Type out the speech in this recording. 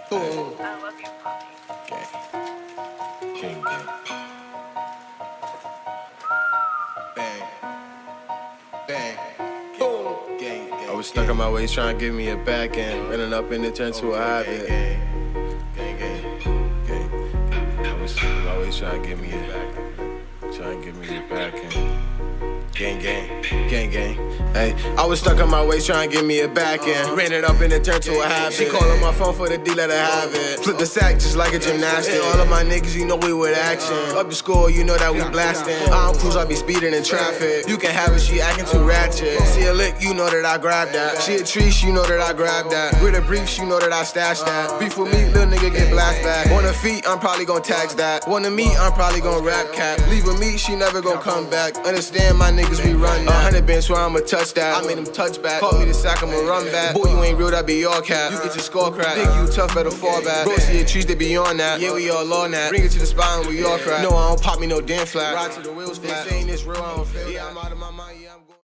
Boom. I love you, Poppy. Gang. Bang. Bang. Boom. Gang. I was stuck on my waist trying to give me a back end. Running up in the turn to a habit. Gang. I was stuck on my waist trying to give me a back end. Trying to give me a back end. Gang. Hey, I was stuck on my waist trying to get me a back end. Ran it up and it turned to a habit. She callin' my phone for the D, let her have it. Flip the sack just like a gymnastic. All of my niggas, you know we with action. Up the score, you know that we blasting. I don't cruise, I be speeding in traffic. You can have it, she acting too ratchet. See a lick, you know that I grabbed that. She a treat, you know that I grabbed that. With a brief, you know that I stashed that. Beef with me, little nigga get blast back. On her feet, I'm probably gon' tax that. Wanna meet, I'm probably gon' rap cap. Leave with me, she never gon' come back. Understand my niggas, we run that. 100 bands, swear I'ma touch that. I made him touch back. Call me the sack, I'ma run back. Boy, you ain't real, that be all cap. You get your score crack. Think you tough, better fall back. Bro, see your trees, they be on that. Yeah, we all on that. Bring it to the spot and we all crack. No, I don't pop me no damn flat. Ride to the wheels flat. They saying this real, I don't feel. Yeah, I'm out of my mind, yeah, I'm going.